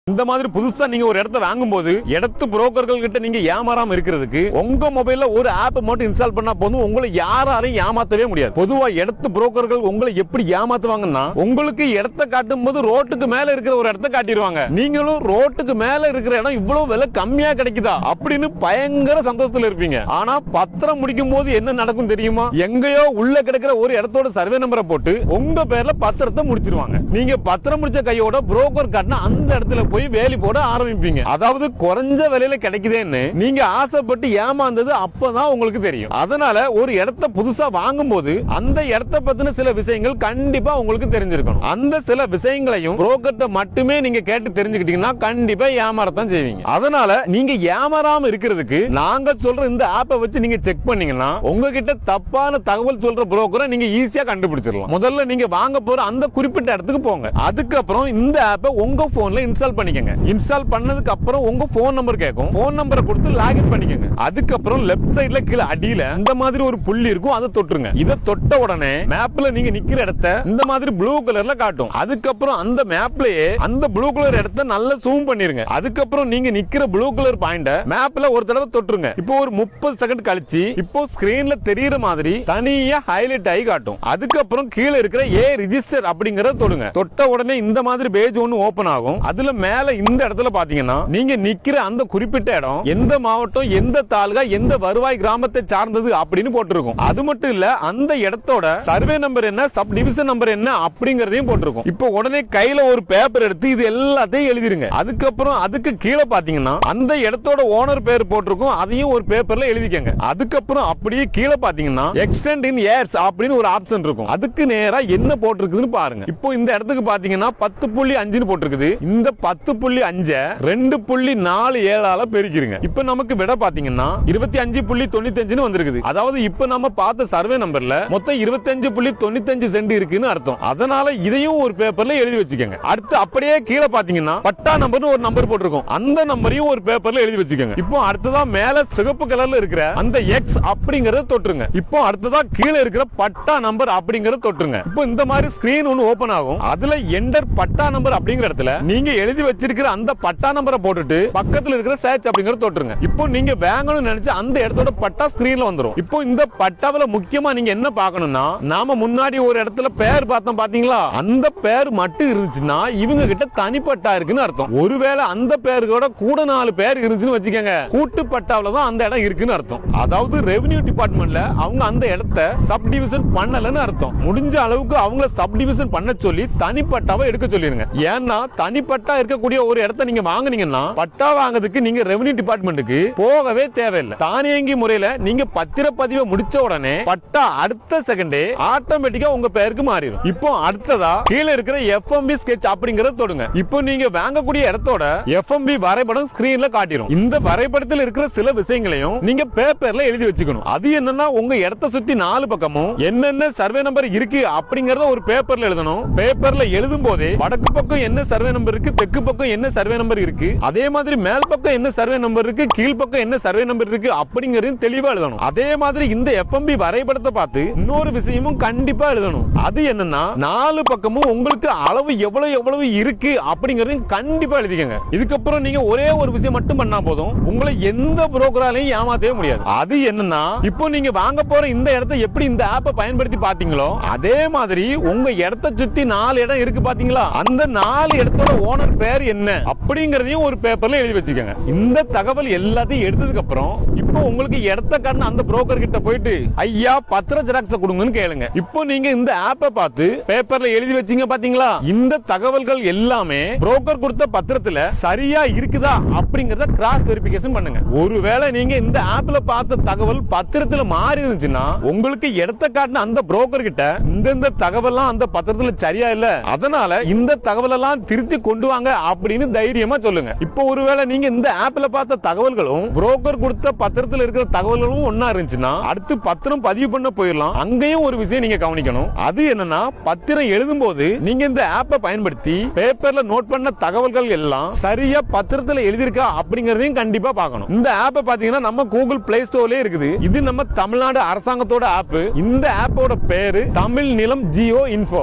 இந்த மாதிரி புதுசா நீங்க ஒரு இடத்தை வாங்கும்போது இடத்து புரோக்கர்கள் கிட்ட நீங்க ஏமாறாம இருக்கிறதுக்கு உங்க மொபைல்ல ஒரு ஆப் மட்டும் இன்ஸ்டால் பண்ணா போதும், உங்களை யாராலையும் ஏமாத்தவே முடியாது. பொதுவா இடத்து புரோக்கர்கள் உங்களை எப்படி ஏமாத்துவாங்கன்னா, உங்களுக்கு இடத்தை காட்டும் போது ரோட்டுக்கு மேல இருக்கிற ஒரு இடத்தை காட்டிடுவாங்க. நீங்களும் ரோட்டுக்கு மேல இருக்கிற இடம் இவ்வளவு விலை கம்மியா கிடைக்குதா அப்படின்னு பயங்கர சந்தோஷத்துல இருப்பீங்க. ஆனா பத்திரம் முடிக்கும் போது என்ன நடக்கும் தெரியுமா? எங்கேயோ உள்ள கிடக்கிற ஒரு இடத்தோட சர்வே நம்பரை போட்டு உங்க பேர்ல பத்திரத்தை முடிச்சிருவாங்க. நீங்க பத்திரம் முடிச்ச கையோட புரோக்கர் காட்டினா அந்த இடத்துல போய் வேலி போட ஆரம்பிப்பீங்க. அதாவது குறைஞ்ச விலையில கிடைக்குதேன்னு நீங்க ஆசைப்பட்டு ஏமாந்தது அப்பதான் உங்களுக்கு தெரியும். அதனால ஒரு இடத்தை புதுசா வாங்கும் போது அந்த இடத்தை பத்தின சில விஷயங்கள் கண்டிப்பா உங்களுக்கு தெரிஞ்சிருக்கணும். அந்த சில விஷயங்களையும் புரோக்கர்ட்ட மட்டுமே நீங்க கேட்டு தெரிஞ்சுக்கிட்டீங்கன்னா கண்டிப்பா ஏமாறத்தான் செய்வீங்க. அதனால நீங்க ஏமாறாம இருக்கிறதுக்கு நாங்க சொல்ற இந்த ஆப்பை வச்சு நீங்க செக் பண்ணீங்கன்னா உங்ககிட்ட தப்பான தகவல் சொல்ற புரோக்கரை நீங்க ஈஸியா கண்டுபிடிச்சிடலாம். முதல்ல நீங்க வாங்க போற அந்த குறிப்பிட்ட இடத்துக்கு போங்க. அதுக்கப்புறம் இந்த ஆப்பை உங்க போன்ல இன்ஸ்டால் பண்ணிக்கங்க. இன்ஸ்டால் பண்ணதுக்கு அப்புறம் உங்க போன் நம்பர் கேட்கும். போன் நம்பரை கொடுத்து லாகின் பண்ணிக்கங்க. அதுக்கப்புறம் லெஃப்ட் சைடுல கீழ அடியில இந்த மாதிரி ஒரு புள்ளி இருக்கும், அதை தொட்டுருங்க. இதை தொட்ட உடனே மேப்ல நீங்க நிக்கிற இடத்தை இந்த மாதிரி ப்ளூ கலர்ல காட்டும். அதுக்கப்புறம் அந்த மேப்லயே அந்த ப்ளூ கலர் இடத்தை நல்லா ஜூம் பண்ணிருங்க. அதுக்கப்புறம் நீங்க நிக்கிற ப்ளூ கலர் பாயிண்ட மேப்ல ஒரு தடவை தொட்டுருங்க. இப்போ ஒரு 30 செகண்ட் கழிச்சு இப்போ ஸ்கிரீன்ல தெரியற மாதிரி தனியா ஹைலைட் ஆகி காட்டும். அதுக்கப்புறம் கீழ இருக்கிற ஏ ரிஜிஸ்டர் அப்படிங்கறத தொடுங்க. தொட்ட உடனே இந்த மாதிரி பேஜ் ஒன்னு ஓபன் ஆகும். அதுல மேல இந்த இடத்துல பாத்தீங்கன்னா நீங்க நிக்கிற அந்த குறிப்பிட்ட இடம் எந்த மாவட்டம், எந்த தாலுகா, எந்த வருவாய் கிராமத்தை சார்ந்தது அப்படின்னு போட்டிருக்கும். அது மட்டும் இல்ல அந்த இடத்தோட சர்வே நம்பர் என்ன, சப் டிவிஷன் நம்பர் என்ன அப்படிங்கறதையும் போட்டிருக்கும். இப்போ உடனே கையில ஒரு பேப்பர் எடுத்து இது எல்லாத்தையும் எழுதிருங்க. அதுக்கப்புறம் அதுக்கு கீழே பாத்தீங்கன்னா அந்த இடத்தோட ஓனர் பேர் போட்டிருக்கும், அதையும் ஒரு பேப்பர்ல எழுதிக்கங்க. அதுக்கப்புறம் அப்படியே கீழே பாத்தீங்கன்னா எக்ஸ்டெண்ட் இன் இயர்ஸ் அப்படின்னு ஒரு ஆப்ஷன் இருக்கும். அதுக்கு நேரா என்ன போட்டிருக்குன்னு பாருங்க. இப்போ இந்த இடத்துக்கு பாத்தீங்கன்னா 10.5 போட்டிருக்குது. இந்த 10.5 2.47 பெருக்கிருங்க. இப்போ நமக்கு விட பாத்தீங்கன்னா 25.95 வந்திருக்குது. அதாவது இப்போ நம்ம பார்த்த சர்வே நம்பர்ல மொத்தம் 25.95 சென்ட் இருக்குன்னு அர்த்தம். அதனால இதையும் ஒரு பேப்பர்ல எழுதி வச்சுக்கோங்க. அடுத்து அப்படியே கீழே பாத்தீங்கன்னா பட்டா நம்பர்னு ஒரு நம்பர் போட்டிருக்கும், அந்த நம்பரையும் ஒரு பேப்பர்ல எழுதி வச்சுக்கோங்க. இப்போ அடுத்ததா மேல சிகப்பு கலர்ல இருக்கிற அந்த எக்ஸ் அப்படிங்கறத தொட்டுருங்க. இப்போ அடுத்ததா கீழே இருக்கிற பட்டா நம்பர் அப்படிங்கறத தொட்டுருங்க. இப்போ இந்த மாதிரி ஸ்கிரீன் ஒன்னு ஓபன் ஆகும். அதுல என்டர் பட்டா நம்பர் அப்படிங்கிற இடத்துல நீங்க எழுதி வச்சிருக்கிற அந்த பட்டா நம்பரை போட்டுட்டு பக்கத்துல இருக்கிற சர்ச் அப்படிங்கறத தொட்டுருங்க. இப்போ நீங்க வாங்கணும்னு நினைச்ச அந்த இடத்தோட பட்டா ஸ்கிரீன்ல வந்துரும். இப்போ இந்த பட்டாவில முக்கியமா நீங்க என்ன பார்க்கணும்னா, நாம முன்னாடி ஒரு இடத்துல பேர் பார்த்தோம் பாத்தீங்களா, அந்த பேர் மட்டும் இருந்துச்சுன்னா இவங்க கிட்ட தனிப்பட்டா இருக்குன்னு அர்த்தம். ஒருவேளை அந்த பேரோட கூட 4 பேர் இருந்துச்சுன்னு வச்சுக்கோங்க, கூட்டு பட்டாவில தான் அந்த இடம் இருக்குன்னு அர்த்தம். அதாவது ரெவென்யூ டிபார்ட்மெண்ட்ல அவங்க அந்த இடத்தை சப் டிவிஷன் பண்ணலன்னு அர்த்தம். முடிஞ்ச அளவுக்கு அவங்கள சப் டிவிஷன் பண்ண சொல்லி தனிப்பட்டாவை எடுக்க சொல்லிருங்க. ஏன்னா தனிப்பட்டா இருக்கக்கூடிய ஒரு இடத்தை நீங்க வாங்குனீங்கன்னா பட்டா வாங்குறதுக்கு நீங்க ரெவென்யூ டிபார்ட்மெண்ட்டுக்கு போகவே தேவையில்லை. தானியங்கி முறையில நீங்க பத்திரப்பதிவை முடிச்ச உடனே பட்டா அடுத்த செகண்டே ஆட்டோமேட்டிக்கா உங்க பெயருக்கு மாறிடும். இப்போ அடுத்ததா கீழே இருக்கிற எஃப்எம்பி ஸ்கெட்ச் அப்படிங்கறத தொடுங்க. இப்போ நீங்க வாங்கக்கூடிய இடத்தோட எஃப்எம்பி வரைபடம் ஸ்கிரீன்ல காட்டிடும். இந்த வரைபடத்தில் இருக்கிற சில விஷயங்களையும் நீங்க பேப்பர்ல எழுதி வச்சுக்கணும். அது என்னன்னா உங்க இடத்தை சுத்தி 4 பக்கமும் என்னென்ன சர்வே நம்பர் இருக்கு அப்படிங்கறத ஒரு பேப்பர்ல எழுதணும். பேப்பர்ல எழுதும் போதே வடக்கு பக்கம் என்ன சர்வே நம்பர் இருக்கு, தெற்கு பக்கம் என்ன சர்வே நம்பர் இருக்கு, அதே மாதிரி மேல் பக்கம் என்ன சர்வே நம்பர் இருக்கு, கீழ் பக்கம் என்ன சர்வே நம்பர் இருக்கு அப்படிங்கறதையும் தெளிவா எழுதணும். அதே மாதிரி இந்த எஃப்எம்பி வரைபடத்தை பார்த்து இன்னொரு விஷயமும் கண்டிப்பா எழுதணும். அது என்னன்னா 4 பக்கமும் உங்களுக்கு அளவு எவ்வளவு இருக்கு அப்படிங்கறதையும் கண்டிப்பா எழுதிக்கங்க. இதுக்கப்புறம் நீங்க ஒரே ஒரு விஷயம் மட்டும் பண்ணா போதும், உங்களை எந்த புரோக்கராலையும் ஏமாத்தவே முடியாது. அது என்னன்னா, இப்போ நீங்க வாங்க போற இந்த இடத்தை எப்படி இந்த ஆப்பை பயன்படுத்தி பாத்தீங்களோ அதே மாதிரி உங்க இடத்தை சுத்தி 4 இடம் இருக்கு பாத்தீங்களா, அந்த 4 இடத்தோட ஓனர் பேர் என்ன அப்படிங்கறதையும் ஒரு பேப்பர்ல எழுதி வச்சுக்கோங்க. இந்த தகவல் எல்லாத்தையும் எடுத்ததுக்கு அப்புறம் இப்போ உங்களுக்கு இடத்த காரண அந்த புரோக்கர் கிட்ட போயிட்டு ஐயா பத்திர ஜெராக்ஸ் கொடுங்கன்னு கேளுங்க. இப்போ நீங்க இந்த ஆப்பை பார்த்து பேப்பர்ல எழுதி வச்சீங்க பாத்தீங்களா, இந்த தகவல்கள் எல்லாமே புரோக்கர் கொடுத்த பத்திரத்துல சரியா இருக்குதா அப்படிங்கறத கிராஸ் வெரிஃபிகேஷன் பண்ணுங்க. ஒருவேளை நீங்க இந்த ஆப்ல பார்த்த தகவல் பத்திரத்துல மாறி இருந்துச்சுன்னா உங்களுக்கு இடத்த காட்டின அந்த புரோக்கர் கிட்ட இந்த தகவல் அந்த பத்திரத்துல சரியா இல்ல, அதனால இந்த தகவல் எல்லாம் திருத்தி கொண்டு வாங்க அப்படின்னு தைரியமா சொல்லுங்க. இப்போ ஒருவேளை நீங்க இந்த ஆப்ல பார்த்த தகவல்களும் புரோக்கர் கொடுத்த பத்திரத்துல இருக்கிற தகவல்களும் ஒன்னா இருந்துச்சுன்னா அடுத்து பத்திரம் பதிவு பண்ண போயிடலாம். அங்கேயும் ஒரு விஷயம் நீங்க கவனிக்கணும். அது என்னன்னா, பத்திரம் எழுதும் போது நீங்க இந்த ஆப்பை பயன்படுத்தி பேப்பர்ல நோட் பண்ண தகவல்கள் எல்லாம் சரியா பத்திரத்துல எழுதிருக்கா அப்படிங்கறதையும் கண்டிப்பா பார்க்கணும். இந்த ஆப்பை பாத்தீங்கன்னா நம்ம கூகுள் பிளே ஸ்டோர்லயே இருக்குது. இது நம்ம தமிழ்நாடு அரசாங்கத்தோட ஆப். இந்த ஆப்போட பேரு தமிழ் நிலம் ஜியோ இன்ஃபோ.